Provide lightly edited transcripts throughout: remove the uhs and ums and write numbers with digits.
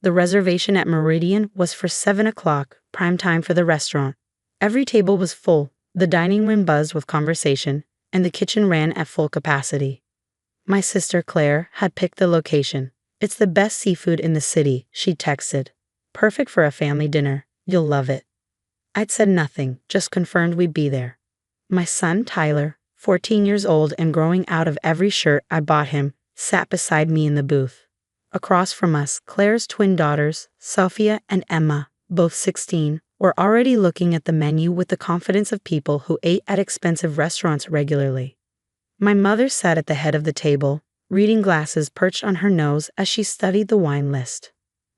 The reservation at Meridian was for 7 o'clock, prime time for the restaurant. Every table was full, the dining room buzzed with conversation, and the kitchen ran at full capacity. My sister Claire had picked the location. "It's the best seafood in the city," she texted. "Perfect for a family dinner. You'll love it." I'd said nothing, just confirmed we'd be there. My son Tyler, 14 years old and growing out of every shirt I bought him, sat beside me in the booth. Across from us, Claire's twin daughters, Sophia and Emma, both 16, were already looking at the menu with the confidence of people who ate at expensive restaurants regularly. My mother sat at the head of the table, reading glasses perched on her nose as she studied the wine list.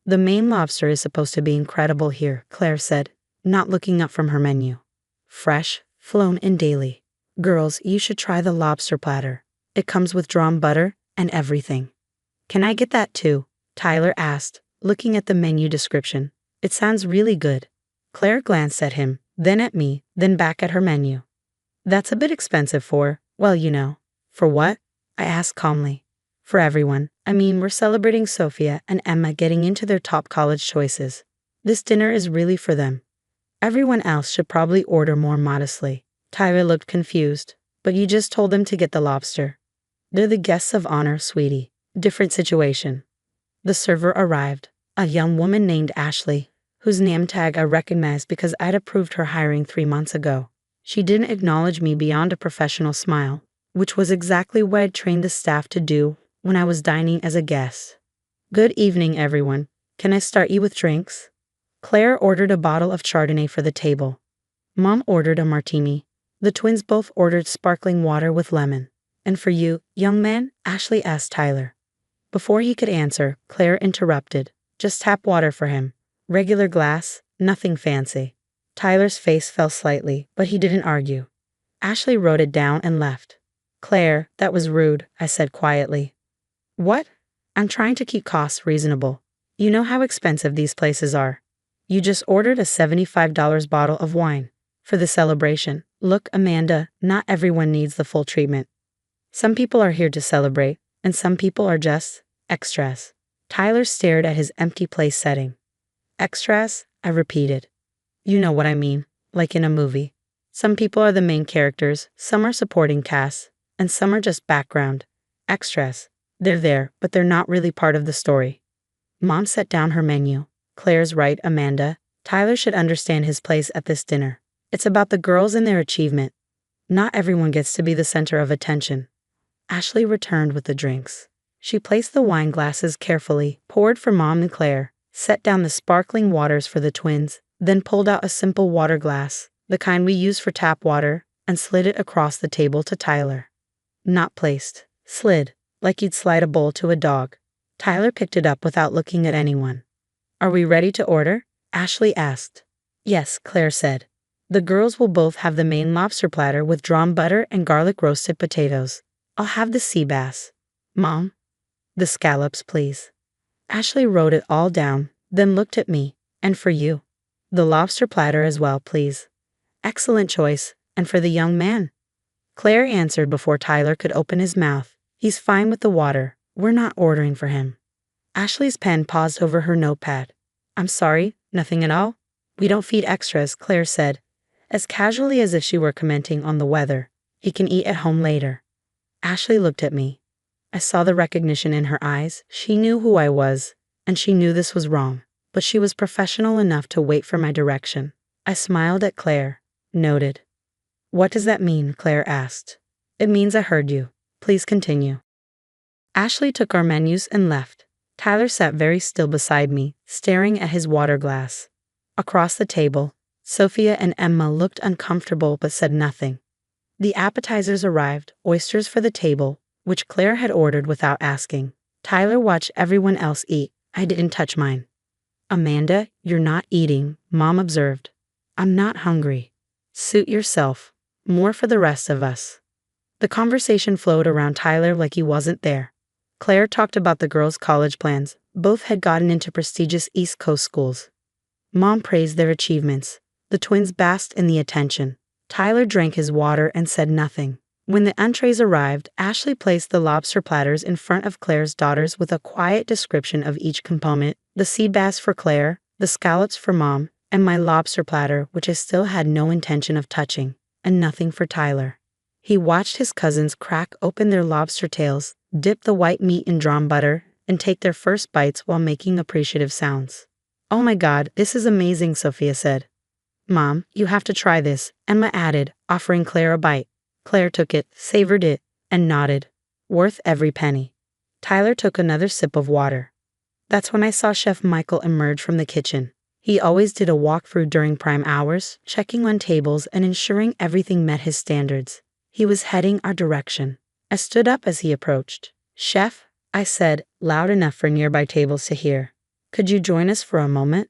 "The Maine lobster is supposed to be incredible here," Claire said, not looking up from her menu. "Fresh, flown in daily. Girls, you should try the lobster platter. It comes with drawn butter and everything." "Can I get that too?" Tyler asked, looking at the menu description. "It sounds really good." Claire glanced at him, then at me, then back at her menu. "That's a bit expensive for, well, you know." "For what?" I asked calmly. "For everyone. I mean, we're celebrating Sophia and Emma getting into their top college choices. This dinner is really for them. Everyone else should probably order more modestly." Tyler looked confused. "But you just told them to get the lobster." "They're the guests of honor, sweetie. Different situation." The server arrived, a young woman named Ashley, whose name tag I recognized because I'd approved her hiring 3 months ago. She didn't acknowledge me beyond a professional smile, which was exactly what I'd trained the staff to do when I was dining as a guest. "Good evening, everyone. Can I start you with drinks?" Claire ordered a bottle of Chardonnay for the table. Mom ordered a martini. The twins both ordered sparkling water with lemon. "And for you, young man?" Ashley asked Tyler. Before he could answer, Claire interrupted. "Just tap water for him. Regular glass, nothing fancy." Tyler's face fell slightly, but he didn't argue. Ashley wrote it down and left. "Claire, that was rude," I said quietly. "What?" "I'm trying to keep costs reasonable. You know how expensive these places are. You just ordered a $75 bottle of wine. For the celebration. Look, Amanda, not everyone needs the full treatment. Some people are here to celebrate, and some people are just extras." Tyler stared at his empty place setting. "Extras?" I repeated. "You know what I mean, like in a movie. Some people are the main characters, some are supporting casts, and some are just background. Extras. They're there, but they're not really part of the story." Mom set down her menu. "Claire's right, Amanda. Tyler should understand his place at this dinner. It's about the girls and their achievement. Not everyone gets to be the center of attention." Ashley returned with the drinks. She placed the wine glasses carefully, poured for Mom and Claire, set down the sparkling waters for the twins, then pulled out a simple water glass, the kind we use for tap water, and slid it across the table to Tyler. Not placed. Slid, like you'd slide a bowl to a dog. Tyler picked it up without looking at anyone. "Are we ready to order?" Ashley asked. "Yes," Claire said. "The girls will both have the Maine lobster platter with drawn butter and garlic roasted potatoes. I'll have the sea bass. Mom?" "The scallops, please." Ashley wrote it all down, then looked at me. "And for you?" "The lobster platter as well, please." "Excellent choice. And for the young man?" Claire answered before Tyler could open his mouth. "He's fine with the water. We're not ordering for him." Ashley's pen paused over her notepad. "I'm sorry, nothing at all?" "We don't feed extras," Claire said, as casually as if she were commenting on the weather. "He can eat at home later." Ashley looked at me. I saw the recognition in her eyes. She knew who I was, and she knew this was wrong, but she was professional enough to wait for my direction. I smiled at Claire. "Noted." "What does that mean?" Claire asked. "It means I heard you. Please continue." Ashley took our menus and left. Tyler sat very still beside me, staring at his water glass. Across the table, Sophia and Emma looked uncomfortable but said nothing. The appetizers arrived, oysters for the table, which Claire had ordered without asking. Tyler watched everyone else eat. I didn't touch mine. "Amanda, you're not eating," Mom observed. "I'm not hungry." "Suit yourself. More for the rest of us." The conversation flowed around Tyler like he wasn't there. Claire talked about the girls' college plans. Both had gotten into prestigious East Coast schools. Mom praised their achievements. The twins basked in the attention. Tyler drank his water and said nothing. When the entrees arrived, Ashley placed the lobster platters in front of Claire's daughters with a quiet description of each component, The sea bass for Claire, the scallops for Mom, and my lobster platter, which I still had no intention of touching, and nothing for Tyler. He watched his cousins crack open their lobster tails, dip the white meat in drawn butter, and take their first bites while making appreciative sounds. "Oh my God, this is amazing," Sophia said. "Mom, you have to try this," Emma added, offering Claire a bite. Claire took it, savored it, and nodded. "Worth every penny." Tyler took another sip of water. That's when I saw Chef Michael emerge from the kitchen. He always did a walkthrough during prime hours, checking on tables and ensuring everything met his standards. He was heading our direction. I stood up as he approached. "Chef," I said, loud enough for nearby tables to hear. "Could you join us for a moment?"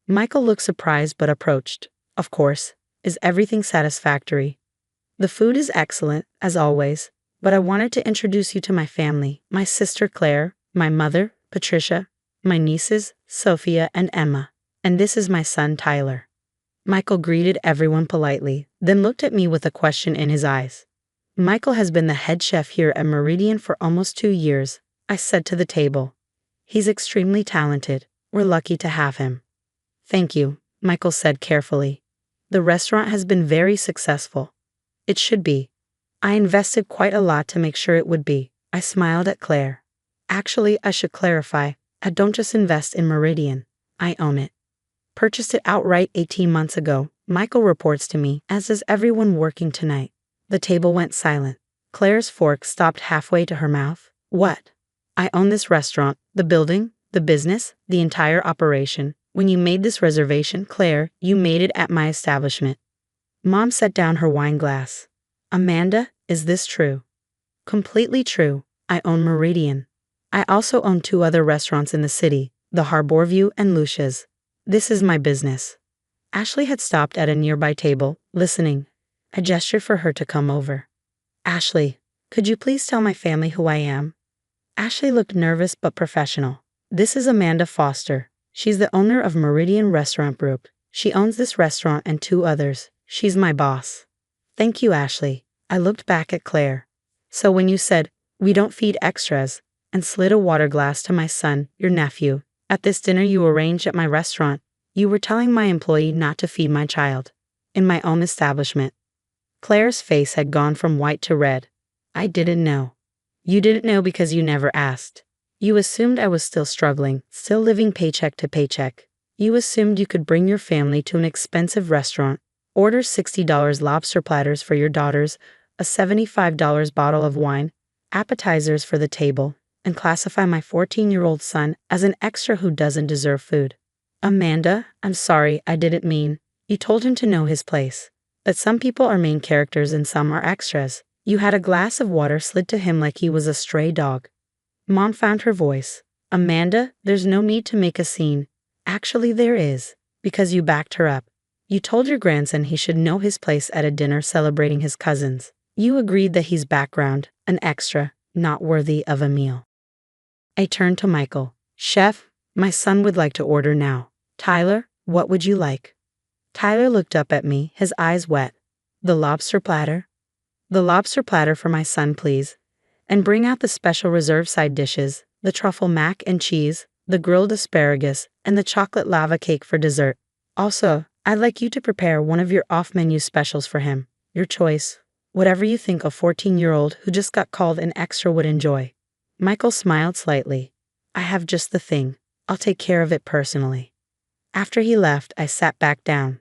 Michael looked surprised but approached. "Of course. Is everything satisfactory?" "The food is excellent, as always, but I wanted to introduce you to my family, my sister Claire, my mother, Patricia, my nieces, Sophia and Emma, and this is my son Tyler." Michael greeted everyone politely, then looked at me with a question in his eyes. "Michael has been the head chef here at Meridian for almost 2 years," I said to the table. "He's extremely talented. We're lucky to have him." "Thank you," Michael said carefully. "The restaurant has been very successful." "It should be. I invested quite a lot to make sure it would be." I smiled at Claire. "Actually, I should clarify, I don't just invest in Meridian. I own it. Purchased it outright 18 months ago," Michael reports to me, as does everyone working tonight. The table went silent. Claire's fork stopped halfway to her mouth. "What?" "I own this restaurant, the building, the business, the entire operation. When you made this reservation, Claire, you made it at my establishment." Mom set down her wine glass. "Amanda, is this true?" "Completely true. I own Meridian. I also own 2 other restaurants in the city, the Harborview and Lucia's. This is my business." Ashley had stopped at a nearby table, listening. I gestured for her to come over. "Ashley, could you please tell my family who I am?" Ashley looked nervous but professional. "This is Amanda Foster. She's the owner of Meridian Restaurant Group. She owns this restaurant and 2 others. She's my boss." "Thank you, Ashley." I looked back at Claire. "So when you said, 'We don't feed extras,' and slid a water glass to my son, your nephew, at this dinner you arranged at my restaurant, you were telling my employee not to feed my child. In my own establishment." Claire's face had gone from white to red. "I didn't know." "You didn't know because you never asked. You assumed I was still struggling, still living paycheck to paycheck. You assumed you could bring your family to an expensive restaurant, order $60 lobster platters for your daughters, a $75 bottle of wine, appetizers for the table, and classify my 14-year-old son as an extra who doesn't deserve food." "Amanda, I'm sorry, I didn't mean." "You told him to know his place. That some people are main characters and some are extras. You had a glass of water slid to him like he was a stray dog." Mom found her voice. "Amanda, there's no need to make a scene. Actually, there is, because you backed her up. You told your grandson he should know his place at a dinner celebrating his cousins. You agreed that he's background, an extra, not worthy of a meal." I turned to Michael. "Chef, my son would like to order now. Tyler, what would you like?" Tyler looked up at me, his eyes wet. "The lobster platter?" "The lobster platter for my son, please. And bring out the special reserve side dishes, the truffle mac and cheese, the grilled asparagus, and the chocolate lava cake for dessert. Also, I'd like you to prepare one of your off-menu specials for him. Your choice. Whatever you think a 14-year-old who just got called an extra would enjoy." Michael smiled slightly. "I have just the thing. I'll take care of it personally." After he left, I sat back down.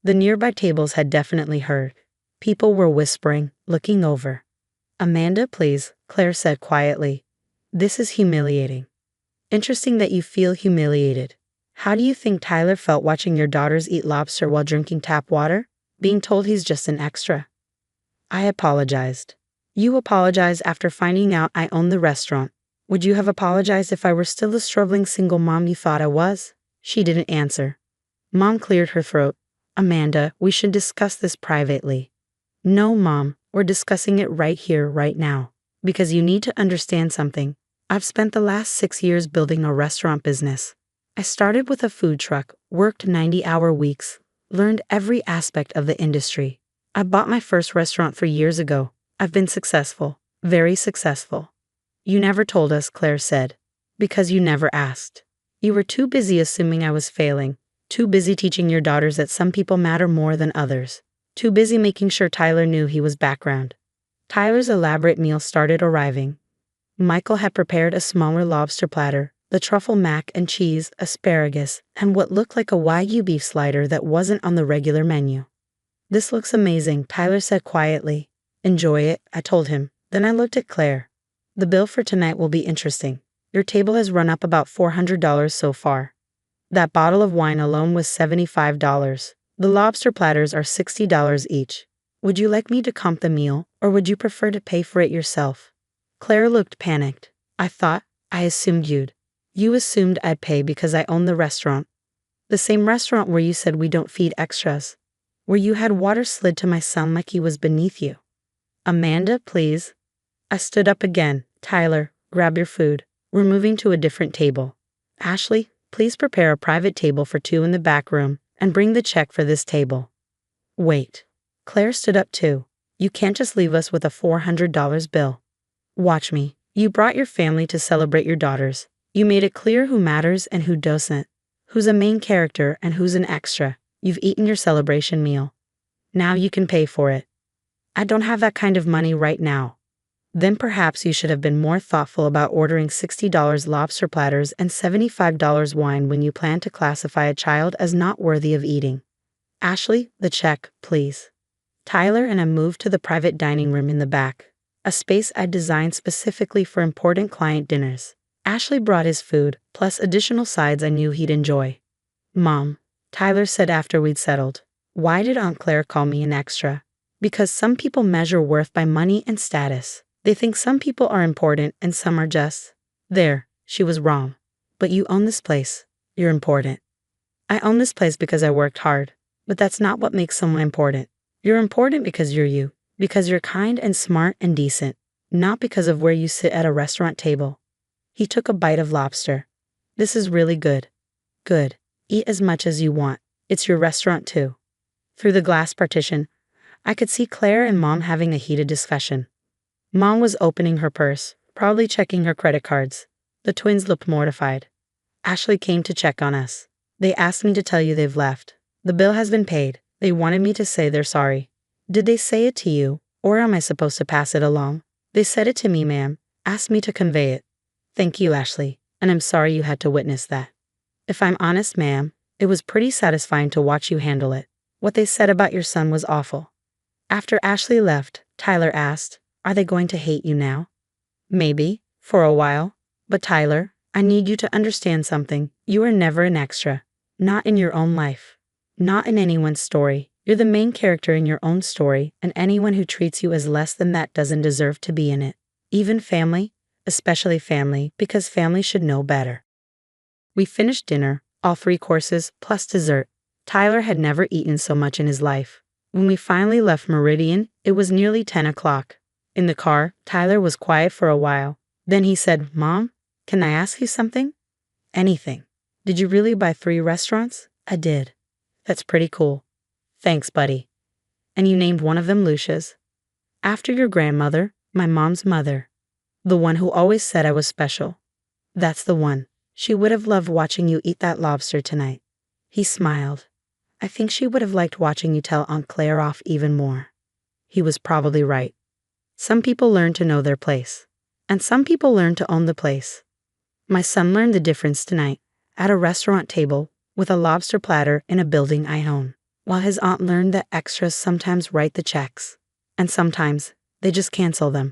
The nearby tables had definitely heard. People were whispering, looking over. "Amanda, please," Claire said quietly. "This is humiliating." "Interesting that you feel humiliated. How do you think Tyler felt watching your daughters eat lobster while drinking tap water? Being told he's just an extra?" I apologized. "You apologized after finding out I owned the restaurant. Would you have apologized if I were still the struggling single mom you thought I was?" She didn't answer. Mom cleared her throat. "Amanda, we should discuss this privately." "No, Mom, we're discussing it right here, right now. Because you need to understand something. I've spent the last 6 years building a restaurant business. I started with a food truck, worked 90-hour weeks, learned every aspect of the industry. I bought my first restaurant 3 years ago. I've been successful, very successful." "You never told us," Claire said. "Because you never asked." You were too busy assuming I was failing, too busy teaching your daughters that some people matter more than others, too busy making sure Tyler knew he was background. Tyler's elaborate meal started arriving. Michael had prepared a smaller lobster platter, the truffle mac and cheese, asparagus, and what looked like a Wagyu beef slider that wasn't on the regular menu. "This looks amazing," Tyler said quietly. "Enjoy it," I told him. Then I looked at Claire. "The bill for tonight will be interesting. Your table has run up about $400 so far. That bottle of wine alone was $75. The lobster platters are $60 each. Would you like me to comp the meal, or would you prefer to pay for it yourself?" Claire looked panicked. I assumed You assumed I'd pay because I own the restaurant. The same restaurant where you said we don't feed extras. Where you had water slid to my son like he was beneath you. "Amanda, please." I stood up again. "Tyler, grab your food. We're moving to a different table. Ashley, please prepare a private table for 2 in the back room and bring the check for this table." "Wait." Claire stood up too. "You can't just leave us with a $400 bill. Watch me. You brought your family to celebrate your daughters. You made it clear who matters and who doesn't, who's a main character and who's an extra. You've eaten your celebration meal. Now you can pay for it." "I don't have that kind of money right now." "Then perhaps you should have been more thoughtful about ordering $60 lobster platters and $75 wine when you plan to classify a child as not worthy of eating. Ashley, the check, please." Tyler and I moved to the private dining room in the back, a space I designed specifically for important client dinners. Ashley brought his food, plus additional sides I knew he'd enjoy. "Mom," Tyler said after we'd settled, "why did Aunt Claire call me an extra?" "Because some people measure worth by money and status. They think some people are important and some are just there." She was wrong. "But you own this place. You're important." "I own this place because I worked hard. But that's not what makes someone important. You're important because you're you. Because you're kind and smart and decent. Not because of where you sit at a restaurant table." He took a bite of lobster. "This is really good." "Good. Eat as much as you want. It's your restaurant too." Through the glass partition, I could see Claire and Mom having a heated discussion. Mom was opening her purse, probably checking her credit cards. The twins looked mortified. Ashley came to check on us. "They asked me to tell you they've left. The bill has been paid. They wanted me to say they're sorry." "Did they say it to you, or am I supposed to pass it along?" "They said it to me, ma'am. Asked me to convey it." "Thank you, Ashley, and I'm sorry you had to witness that." "If I'm honest, ma'am, it was pretty satisfying to watch you handle it. What they said about your son was awful." After Ashley left, Tyler asked, "Are they going to hate you now?" "Maybe, for a while. But Tyler, I need you to understand something. You are never an extra. Not in your own life. Not in anyone's story. You're the main character in your own story, and anyone who treats you as less than that doesn't deserve to be in it. Even family, especially family, because family should know better." We finished dinner, all 3 courses, plus dessert. Tyler had never eaten so much in his life. When we finally left Meridian, it was nearly 10 o'clock. In the car, Tyler was quiet for a while. Then he said, "Mom, can I ask you something?" "Anything." "Did you really buy 3 restaurants?" "I did." "That's pretty cool." "Thanks, buddy." "And you named one of them Lucia's?" "After your grandmother, my mom's mother. The one who always said I was special." "That's the one. She would have loved watching you eat that lobster tonight." He smiled. "I think she would have liked watching you tell Aunt Claire off even more." He was probably right. Some people learn to know their place. And some people learn to own the place. My son learned the difference tonight, at a restaurant table, with a lobster platter in a building I own, while his aunt learned that extras sometimes write the checks. And sometimes, they just cancel them.